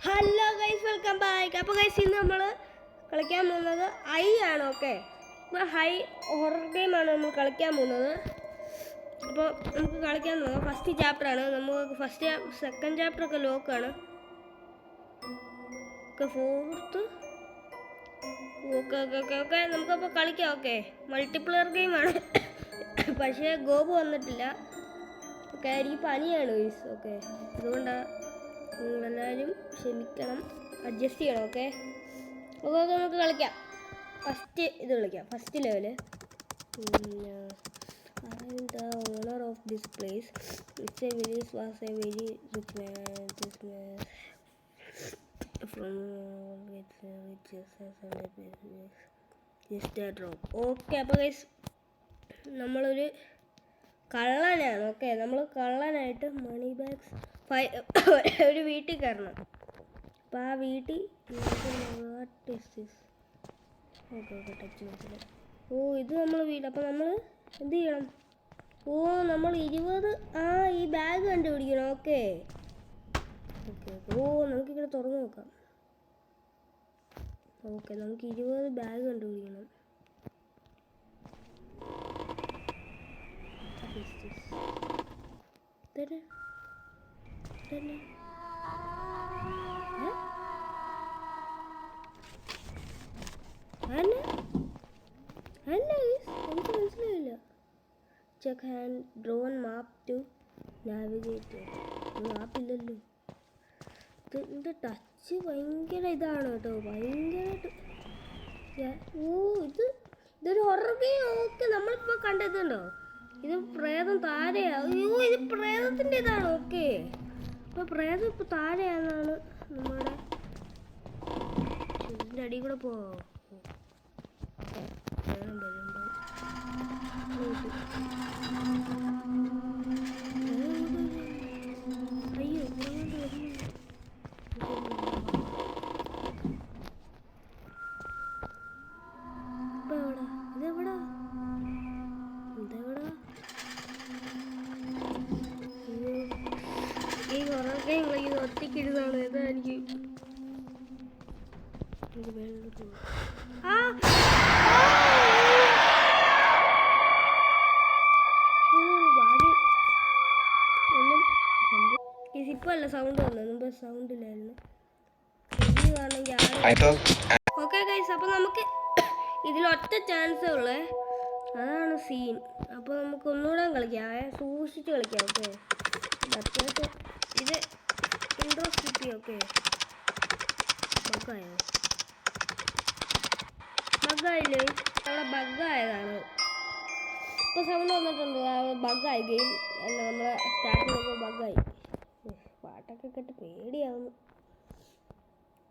Hello guys, welcome back. അപ്പോൾ guys, ഇന്ന് നമ്മൾ കളിക്കാൻ പോകുന്നത് ഐ ആണ്. ഓക്കെ, ഇപ്പോൾ ഹൈ ഹൊറർ ഗെയിമാണ് നമ്മൾ കളിക്കാൻ പോകുന്നത്. അപ്പോൾ നമുക്ക് കളിക്കാൻ നോക്കാം. ഫസ്റ്റ് ചാപ്റ്ററാണ്. നമുക്ക് സെക്കൻഡ് ചാപ്റ്ററൊക്കെ ലോക്കാണ്. Okay, fourth okay okay okay okay നമുക്കപ്പോൾ കളിക്കാം. ഓക്കെ, മൾട്ടിപ്ലെയർ ഗെയിമാണ്. പക്ഷേ ഗോപു വന്നിട്ടില്ല. ഓക്കെ, എനിക്ക് പനിയാണ് ഗൈസ്. ഓക്കെ, അതുകൊണ്ടാണ് നിങ്ങളെല്ലാവരും ക്ഷമിക്കണം, അഡ്ജസ്റ്റ് ചെയ്യണം. ഓക്കെ ഓക്കെ ഓക്കെ നമുക്ക് കളിക്കാം. ഫസ്റ്റ് ഇത് കളിക്കാം, first level. The owner of this place, Mr. Willis, was a very rich man. This man from just a drop. Okay, അപ്പോൾ ഗൈസ് നമ്മളൊരു കള്ളനാണ്. ഓക്കെ, നമ്മൾ കള്ളനായിട്ട് മണി ബാഗ്സ് ഒരു വീട്ടിൽ കയറണം. അപ്പോൾ ആ വീട്ടിൽ ഓക്കെ ഓക്കെ ടച്ച് മനസ്സിലായി. ഓ, ഇത് നമ്മൾ വീട്. അപ്പോൾ നമ്മൾ എന്ത് ചെയ്യണം? ഓ, നമ്മൾ 20 ഈ ബാഗ് കണ്ടുപിടിക്കണം. ഓക്കെ ഓക്കെ ഓക്കെ ഓ, നമുക്കിങ്ങനെ തുറന്ന് നോക്കാം. ഓക്കെ, നമുക്ക് 20 ബാഗ് കണ്ടുപിടിക്കണം. എനിക്ക് മനസ്സിലായില്ല. Check hand drone map to navigate. മാപ്പില്ലല്ലോ. ഇതിൻ്റെ ടച്ച് ഭയങ്കര ഇതാണ് കേട്ടോ, ഭയങ്കരമായിട്ട്. ഓ, ഇതൊരു ഹൊറർ ഗെയിം. ഓക്കെ, നമ്മളിപ്പോൾ കണ്ടതുണ്ടോ? ഇത് പ്രേതം താഴെയാ. അയ്യോ, ഇത് പ്രേതത്തിൻ്റെ ഇതാണ്. ഓക്കെ, അപ്പോൾ പ്രേതം ഇപ്പോൾ താഴെയാണെന്നാണ് നമ്മുടെ ഇതിൻ്റെ അടിയിൽ കൂടെ പോവാം. അയ്യോ, ഇതെവിടാ? ഈ ഹൊറർ ഗെയിം കളിക്കുന്നത് ഒറ്റയ്ക്കിരുന്നാണ്. ഇതാ എനിക്ക് ഇപ്പോൾ അല്ല സൗണ്ട് വന്നത്, മുമ്പ് സൗണ്ട് ഇല്ലായിരുന്നു. ഓക്കെ ഗൈസ്, അപ്പോൾ നമുക്ക് ഇതിലൊറ്റ ചാൻസേ ഉള്ളേ, അതാണ് സീൻ. അപ്പോൾ നമുക്ക് ഒന്നുകൂടെ കളിക്കാം, സൂക്ഷിച്ച് കളിക്കാം. ഓക്കെ, അത്യാവശ്യം ഇത് ഇൻട്രോ സ്കിപ്പ് ചെയ്യാം. ഓക്കെ, ബഗ്ഗായില്ലേ? അവിടെ ബഗ്ഗായതാണ്. ഇപ്പോൾ സൗണ്ട് വന്നിട്ടുണ്ട്, ബഗ്ഗായി ഗെയിം. നമ്മൾ സ്റ്റാർട്ട് ചെയ്യുമ്പോൾ ബഗ്ഗായി. പാട്ടൊക്കെ കേട്ട് പേടിയാവുന്നു.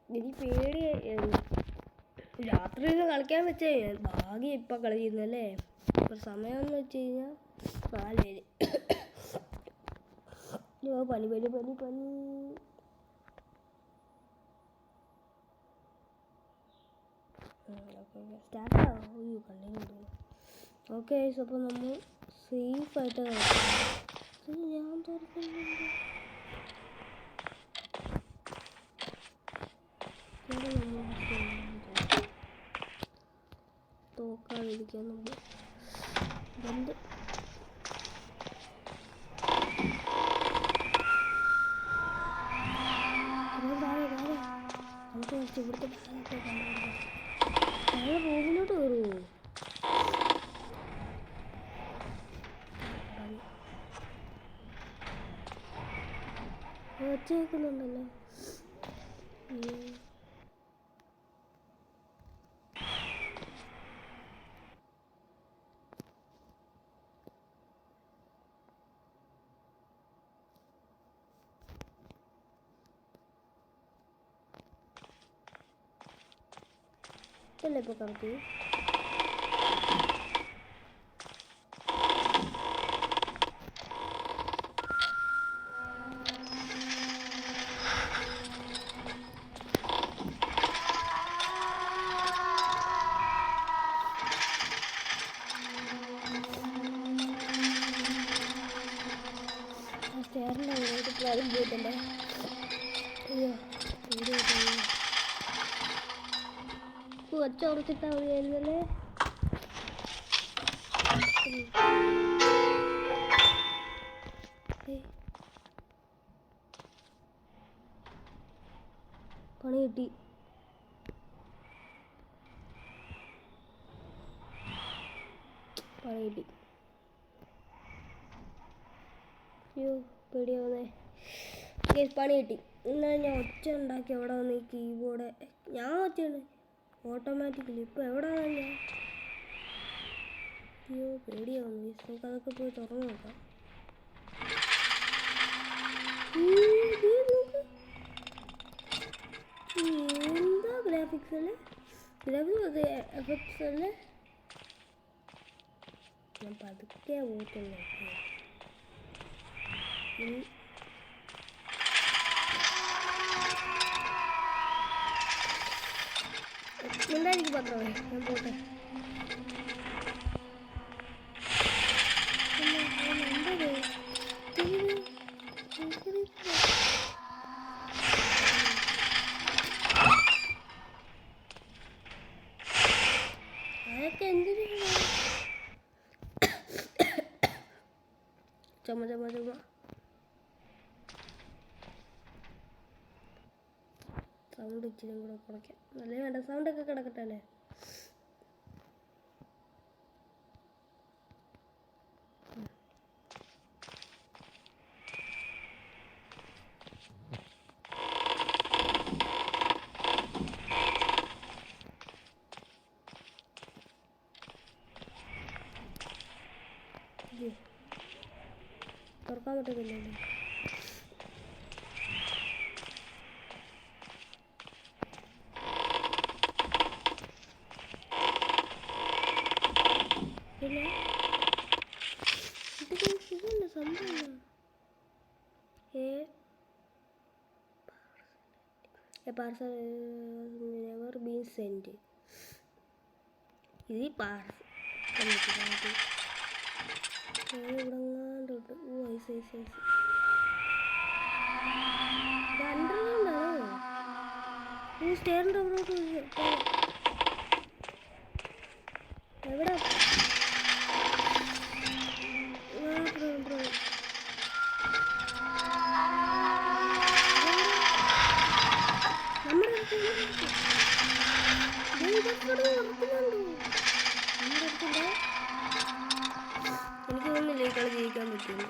എനിക്ക് പേടിയായിരുന്നു. രാത്രി കളിക്കാൻ വെച്ചേ ഭാഗ്യം ഇപ്പം കളിക്കുന്നല്ലേ. ഇപ്പം സമയമെന്ന് വെച്ച് കഴിഞ്ഞാൽ 4 പേര്. പനി പനി പനി പനി. സ്റ്റാർട്ടാവും. അയ്യോ, കണ്ടിട്ടുണ്ട്. ഓക്കെ, അപ്പോൾ നമ്മൾ സേഫായിട്ട് കളിക്കാം. ഞാൻ തുറക്കുന്നുണ്ട്. തോക്കാതിരിക്കാൻ നമ്മൾ രണ്ട് നമുക്ക് ഇവിടുത്തെ ഞങ്ങൾ റൂമിലോട്ട് കയറുമോ? ഒച്ച കേൾക്കുന്നുണ്ടല്ലോ. അല്ലേ ഇപ്പോൾ കറക്റ്റ് സ്റ്റെയറിൻ്റെ അങ്ങോട്ട് പ്ലാൻ പോയിട്ടുണ്ട്. അയ്യോ, വെച്ച് ഉറച്ചിട്ടാൽ മതിയായിരുന്നല്ലേ. പണി കിട്ടി. പണി കിട്ടി. അയ്യോ പേടിയാവുന്നേ. പണി കിട്ടി. എന്നാൽ ഞാൻ ഒച്ച ഉണ്ടാക്കി എവിടെ വന്ന് ഈ കീബോർഡ് ഞാൻ ഒച്ചയാണ് ഓട്ടോമാറ്റിക്കലി. ഇപ്പോൾ എവിടെ വന്നാൽ ഞാൻ അയ്യോ പേടിയാവുന്നു. നമുക്ക് അതൊക്കെ പോയി തുറന്നു നോക്കാം. എന്താ ഗ്രാഫിക്സ് അല്ലേ, ഗ്രാഫിക്സ് എഫക്ട്സ് അല്ലേ. ഞാൻ പതുക്കെ പോയിട്ടുള്ളൂ. എന്തായിരിക്കും പത്രമേ, ഞാൻ പോട്ടെ. അതൊക്കെ എന്തിനാ ചുമ ചുമ ചുമ. സൗണ്ട് ഇച്ചിരി കൂടെ കുറയ്ക്കാം. നല്ല വേണ്ട സൗണ്ടൊക്കെ കിടക്കട്ടെ അല്ലേ. തുറക്കാൻ പറ്റുന്നില്ലല്ലോ. പിന്നെ ഇതല്ല സംഭവം. Parcel never been send. ഇത് പാർസൽ ഇവിടെങ്ങാണ്ടോട്ട്. ഓ ഐസ് ഐസ് ഐസ്. ഇത് അണ്ടർഗ്രൗണ്ടാണോ? ഈ സ്റ്റേറിൻ്റെ അവിടോട്ട് എവിടെ എനിക്ക് തോന്നുന്നില്ല ഈ കളി ജയിക്കാൻ പറ്റുന്നു.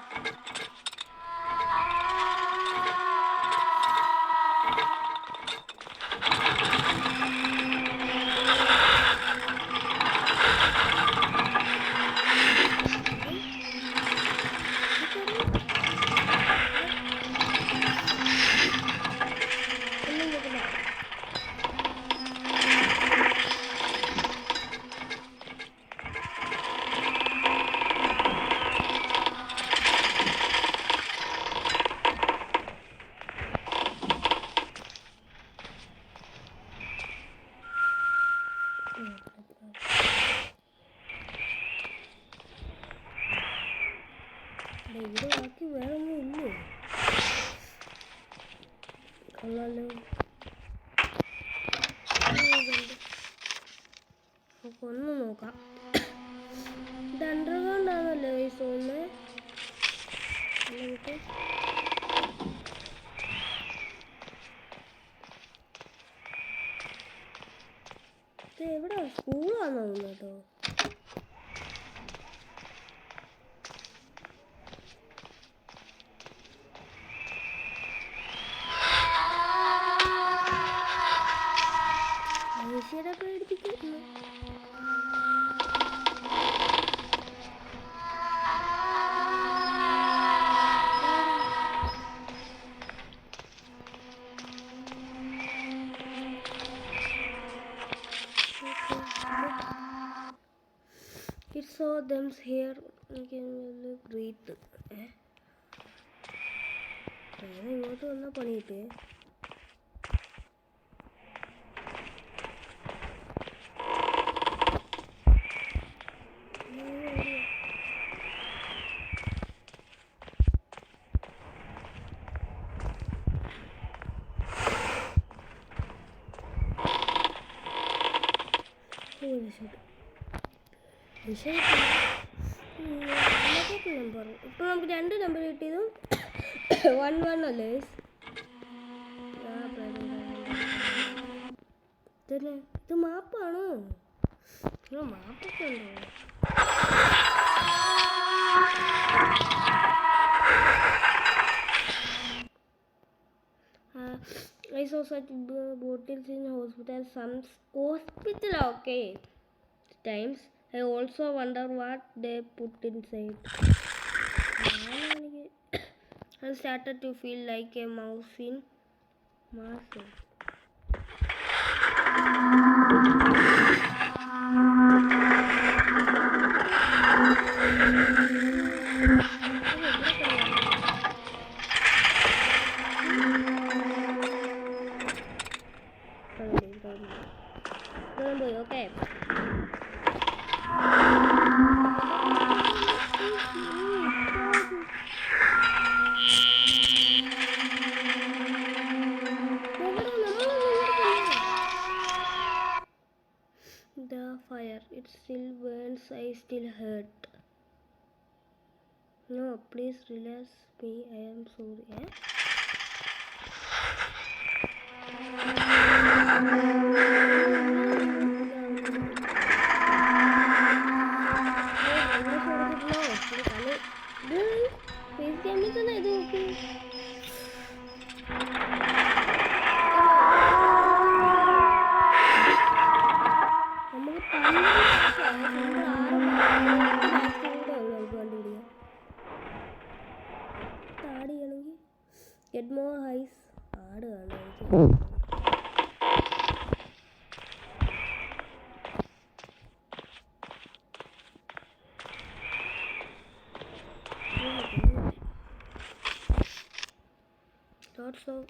ഇവിടെ ബാക്കി വേറെ ഒന്നും ഇല്ലേ? കൊള്ളാലോ. നമുക്ക് ഒന്ന് നോക്കാം. ഇത് അണ്ടർഗ്രൗണ്ട് ആണല്ലോ ഈ തോന്നുന്നത്. ഇത് എവിടെ സ്കൂളാണോ കേട്ടോ. മനുഷ്യരെ പേടിപ്പിക്കുന്നു. It saw them here. I can breathe. ഇങ്ങോട്ട് വന്നാൽ പണിയിട്ട്. നമ്പർ ഇപ്പൊ നമുക്ക് 2 നമ്പർ കിട്ടിയതും 1 അല്ലേ? ഇത് മാപ്പാണോ? മാപ്പൊക്കെ ഉണ്ടോ? I saw such bottles in hospital. Some hospital, okay. Times I also wonder what they put inside. I started to feel like a mouse in Mars. Okay. The fire, it still burns. I still hurt. No, please release me. I am sorry. Get more ice. Lots of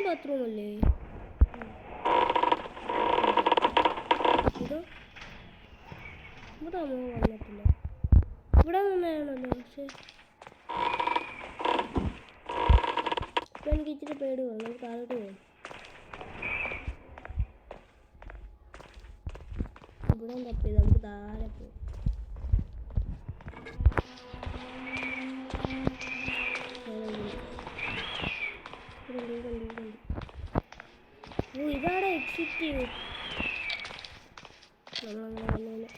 bathroom അല്ലേ ഇതോ ഇവിടെ വന്നിട്ടില്ല ഇവിടെ വന്നാണല്ലോ പക്ഷേ ഇപ്പം എനിക്ക് ഇച്ചിരി പേടി വന്നു നമുക്ക് താഴോട്ട് പോകും ഇവിടെ തപ്പി നമുക്ക് താഴെ പോകും ഓ ഇതാണ് എക്സിറ്റ് നമ്മളങ്ങനെ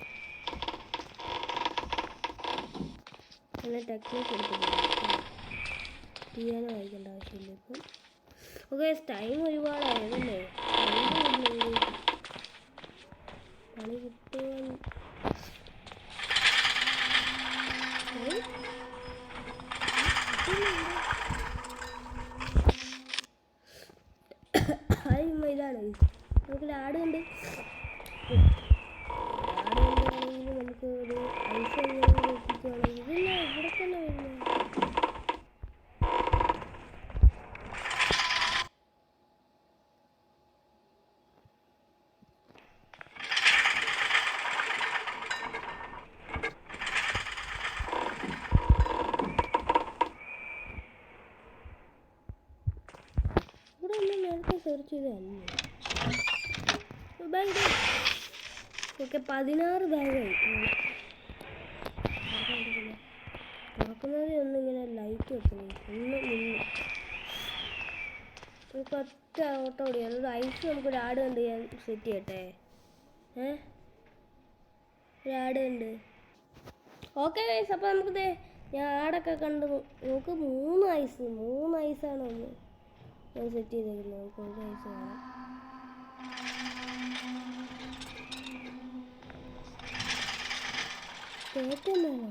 നല്ല ടെക്നിക്ക് എടുത്തിട്ടുണ്ട് ചെയ്യാനും വായിക്കേണ്ട ആവശ്യമില്ല ഇപ്പം ഓക്കെ ടൈം ഒരുപാടായതല്ലേ പണി കിട്ടുവാൻ ഇതാണ് നമുക്ക് ലാടുണ്ട് ലാടുണ്ടെങ്കിൽ നമുക്ക് ഒരു ഐസ് എത്തിക്കുകയാണെങ്കിൽ ഇതില്ല ഇവിടെ തന്നെ വരുന്നത് സെർച്ച് ചെയ്തല്ലേ. Bag okay 16 ബാഗായി. തുറക്കുന്നത് ഒന്നിങ്ങനെ ലൈറ്റ് വെക്കണം. ഒന്ന് നിന്ന് നമുക്ക് ഒറ്റ ഓട്ടം ഓടിയാൽ ഒരു ഐസ് നമുക്കൊരു ആട് കണ്ട് ഞാൻ സെറ്റ് ചെയ്യട്ടെ. ഒരു ആട് കണ്ട്. ഓക്കെ ഗൈസ്, അപ്പോൾ നമുക്കിത് ഞാൻ ആടൊക്കെ കണ്ട് നമുക്ക് 3 ഐസാണ് ഒന്ന് ഞാൻ സെറ്റ് ചെയ്തേക്കുന്നത്. നമുക്ക് ഒരു ഐസ് വേണം. തേറ്റെന്നാണോ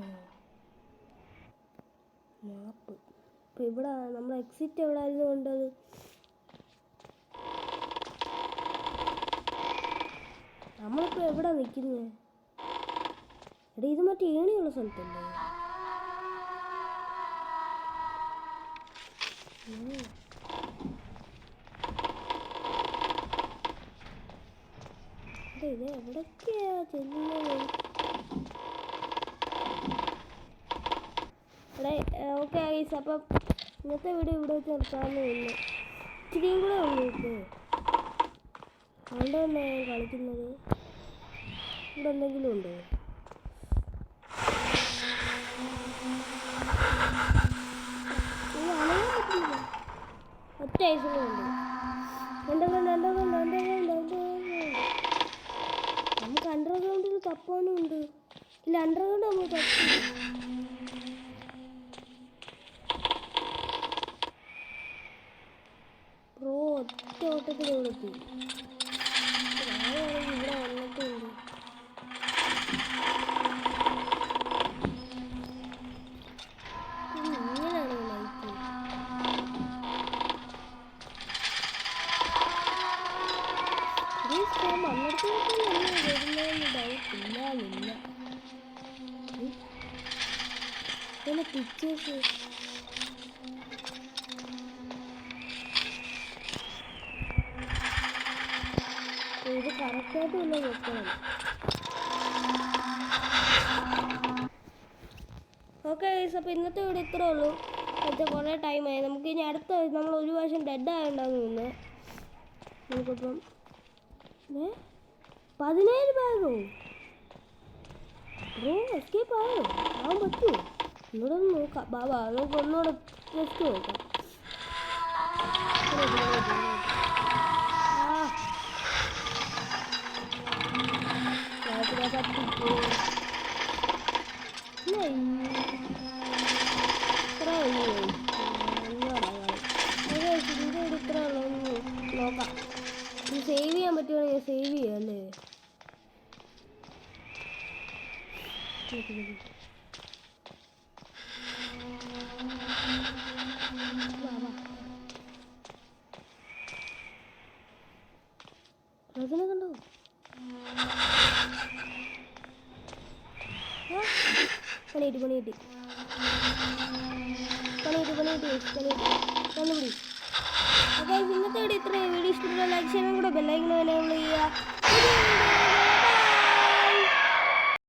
മാപ്പ്? ഇപ്പം ഇവിടെ നമ്മൾ എക്സിറ്റ് എവിടെ ആയിരുന്നു കൊണ്ടത്? നമ്മളിപ്പോൾ എവിടെ നിൽക്കുന്നത്? എടാ ഇത് മറ്റേ ഏണിയുള്ള സ്ഥലത്തല്ലേ? ഇത് എവിടൊക്കെയാ ചെല്ലുന്നത്? ഓക്കെ ഗൈസ്, അപ്പം ഇന്നത്തെ വീഡിയോ ഇവിടെ വെച്ച് നിർത്താമെന്ന് തോന്നുന്നു. ഇച്ചിരിയും കൂടെ ഉള്ളൂ ഇപ്പോൾ. അതുകൊണ്ട് തന്നെ കളിക്കുന്നത് ഇവിടെ എന്തെങ്കിലും ഉണ്ടോ? ഒറ്റ ഐസുകളുണ്ട്. നമുക്ക് അണ്ടർഗ്രൗണ്ടിൽ തപ്പാനും ഉണ്ട്. ഇല്ല, അണ്ടർഗ്രൗണ്ട് നമ്മൾ തപ്പി. ബ്രോ ഒറ്റ ഓട്ടത്തിൽ എത്തി. ഇവിടെ വന്നിട്ടുണ്ട്. ഇങ്ങനെയാണോ ലൈറ്റ്? പിക്ചേഴ്സ് ഇത് കറക്റ്റായിട്ട് വല്ല നോക്കണം. ഓക്കെ ഗൈസ്, അപ്പോൾ ഇന്നത്തെ വീഡിയോ ഇത്രേ ഉള്ളൂ. മറ്റേ കുറേ ടൈമായി. നമുക്ക് ഇനി അടുത്ത നമ്മൾ ഒരു പ്രാവശ്യം ഡെഡ് ആയിട്ടുണ്ടാകും ഇന്ന്. നമുക്കിപ്പം 17 ബാഗോ ബ്രോ? എസ്കേപ്പ് ആയോ? ആവാൻ പറ്റുമോ? ഇവിടെ ഒന്ന് നോക്കാം. ബാബാ നമുക്ക് ഒന്നുകൂടെ ടെസ്റ്റ് നോക്കാം. നോക്കാം. സേവ് ചെയ്യാൻ പറ്റുവാണെങ്കിൽ സേവ് ചെയ്യാം അല്ലേ? റസിനെ കണ്ടോ? പണിയിട്ട് കണ്ടുപിടി. അപ്പോൾ ഇന്നത്തെ വീഡിയോ ഇത്രയും. വീഡിയോ ഇഷ്ടപ്പെട്ട ലൈക്ക് ചെയ്യാനും കൂടെ ബെല്ലൈക്കൻ എനേബിൾ ചെയ്യുക.